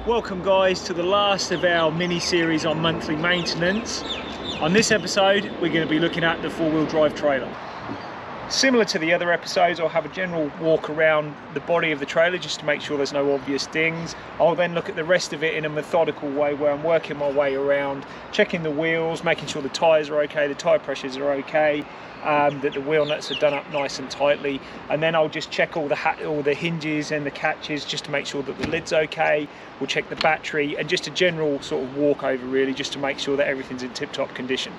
Welcome guys to the last of our mini-series on monthly maintenance. On this episode we're going to be looking at the four-wheel drive trailer. Similar to the other episodes, I'll have a general walk around the body of the trailer just to make sure there's no obvious dings. I'll then look at the rest of it in a methodical way where I'm working my way around, checking the wheels, making sure the tyres are okay, the tyre pressures are okay, that the wheel nuts are done up nice and tightly, and then I'll just check all the hinges and the catches just to make sure that the lid's okay. We'll check the battery and just a general sort of walk over really just to make sure that everything's in tip-top condition.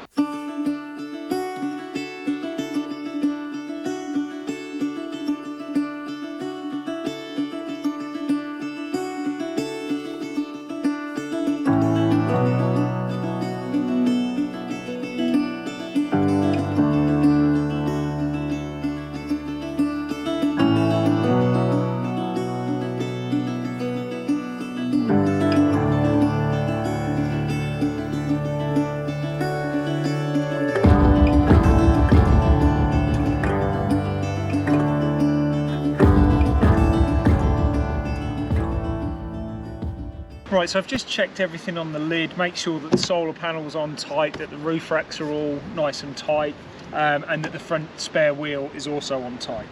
Right, so I've just checked everything on the lid, make sure that the solar panel's on tight, that the roof racks are all nice and tight, and that the front spare wheel is also on tight.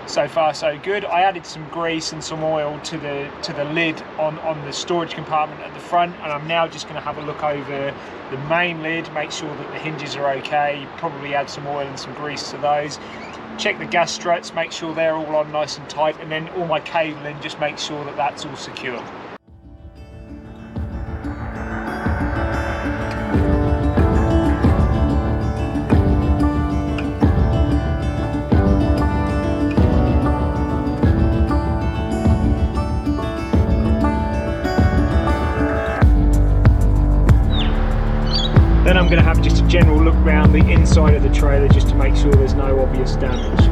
So far so good. I added some grease and some oil to the lid on the storage compartment at the front, and I'm now just going to have a look over the main lid, make sure that the hinges are okay, probably add some oil and some grease to those. Check the gas struts, make sure they're all on nice and tight, and then all my cabling, just make sure that that's all secure. Then I'm going to have just a general look around the inside of the trailer just to make sure there's no obvious damage.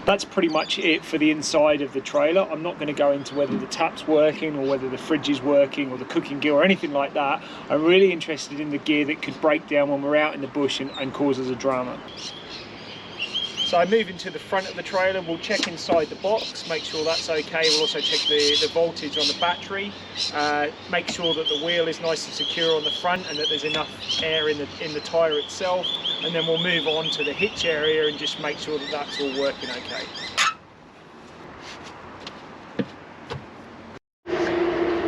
That's pretty much it for the inside of the trailer. I'm not going to go into whether the tap's working or whether the fridge is working or the cooking gear or anything like that. I'm really interested in the gear that could break down when we're out in the bush and cause us a drama. So I move into the front of the trailer, we'll check inside the box, make sure that's okay. We'll also check the voltage on the battery, make sure that the wheel is nice and secure on the front and that there's enough air in the tyre itself. And then we'll move on to the hitch area and just make sure that that's all working okay.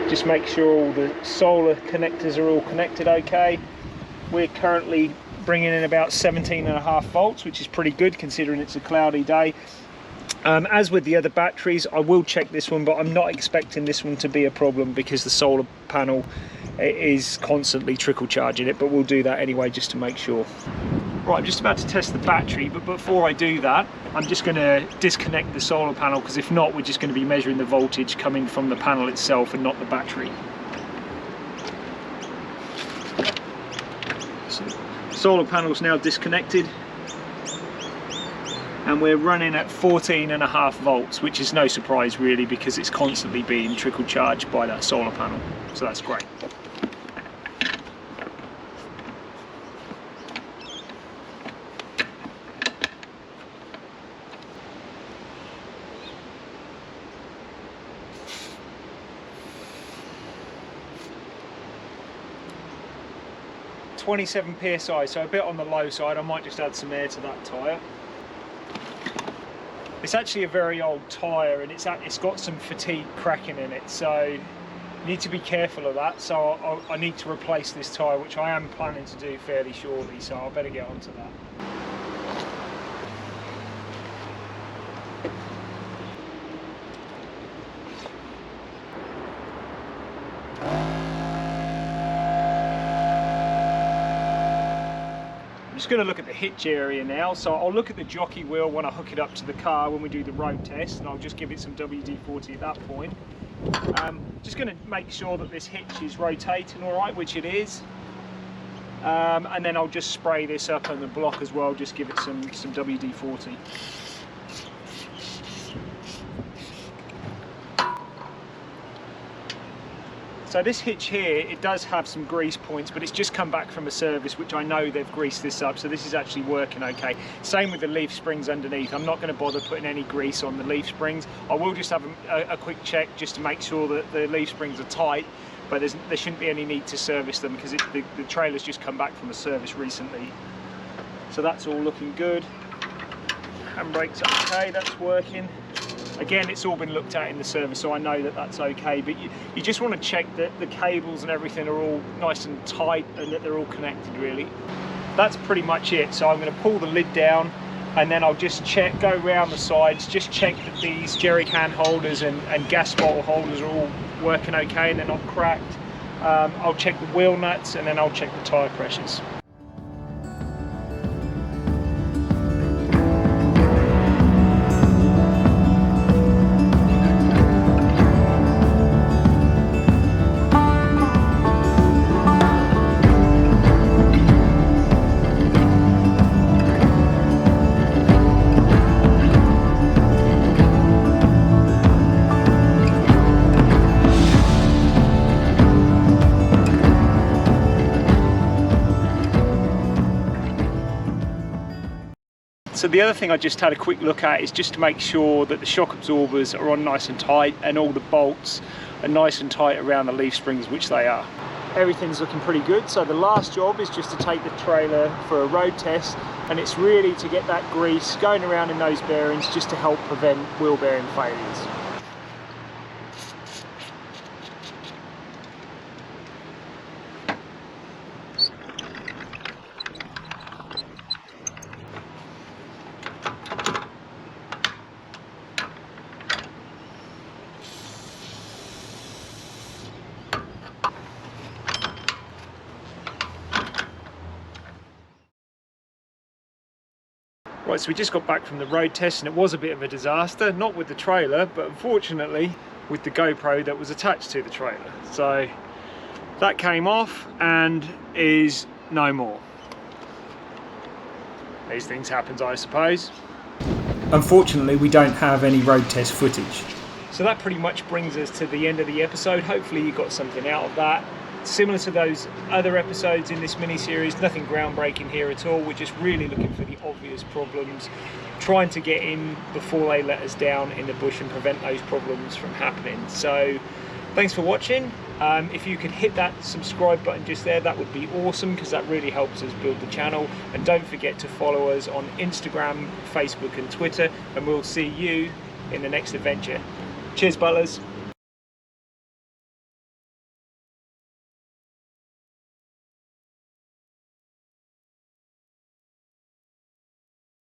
Just make sure all the solar connectors are all connected okay. We're currently bringing in about 17.5 volts, which is pretty good considering it's a cloudy day. As with the other batteries, I will check this one, but I'm not expecting this one to be a problem because the solar panel is constantly trickle charging it, but we'll do that anyway just to make sure. Right, I'm just about to test the battery, but before I do that, I'm just going to disconnect the solar panel, because if not, we're just going to be measuring the voltage coming from the panel itself and not the battery. So, solar panel's now disconnected, and we're running at 14.5 volts, which is no surprise really because it's constantly being trickle charged by that solar panel, so that's great. .27 psi, so a bit on the low side. I might just add some air to that tyre. It's actually a very old tyre and it's got some fatigue cracking in it, so you need to be careful of that. So I need to replace this tyre, which I am planning to do fairly shortly, so I better get onto that. just going to look at the hitch area now. So I'll look at the jockey wheel when I hook it up to the car when we do the road test, and I'll just give it some WD-40 at that point. Just going to make sure that this hitch is rotating all right, which it is. And then I'll just spray this up on the block as well, just give it some WD-40. So this hitch here, it does have some grease points, but it's just come back from a service, which I know they've greased this up, so this is actually working okay. Same with the leaf springs underneath. I'm not going to bother putting any grease on the leaf springs. I will just have a quick check just to make sure that the leaf springs are tight, but there shouldn't be any need to service them because the trailer's just come back from a service recently. So that's all looking good. Handbrake's okay, that's working. Again, it's all been looked at in the service, so I know that that's okay, but you just want to check that the cables and everything are all nice and tight and that they're all connected really. That's pretty much it. So I'm going to pull the lid down and then I'll just check, go around the sides, just check that these jerry can holders and gas bottle holders are all working okay and they're not cracked. I'll check the wheel nuts and then I'll check the tyre pressures. So the other thing I just had a quick look at is just to make sure that the shock absorbers are on nice and tight and all the bolts are nice and tight around the leaf springs, which they are. Everything's looking pretty good, so the last job is just to take the trailer for a road test, and it's really to get that grease going around in those bearings just to help prevent wheel bearing failures. Right, so we just got back from the road test and it was a bit of a disaster, not with the trailer, but unfortunately with the GoPro that was attached to the trailer. So that came off and is no more. These things happen, I suppose. Unfortunately, we don't have any road test footage. So that pretty much brings us to the end of the episode. Hopefully you got something out of that. Similar to those other episodes in this mini-series, nothing groundbreaking here at all. We're just really looking for the obvious problems, trying to get in before they let us down in the bush and prevent those problems from happening. So thanks for watching. If you could hit that subscribe button just there, that would be awesome, because that really helps us build the channel. And don't forget to follow us on Instagram, Facebook and Twitter, and we'll see you in the next adventure. Cheers, butlers.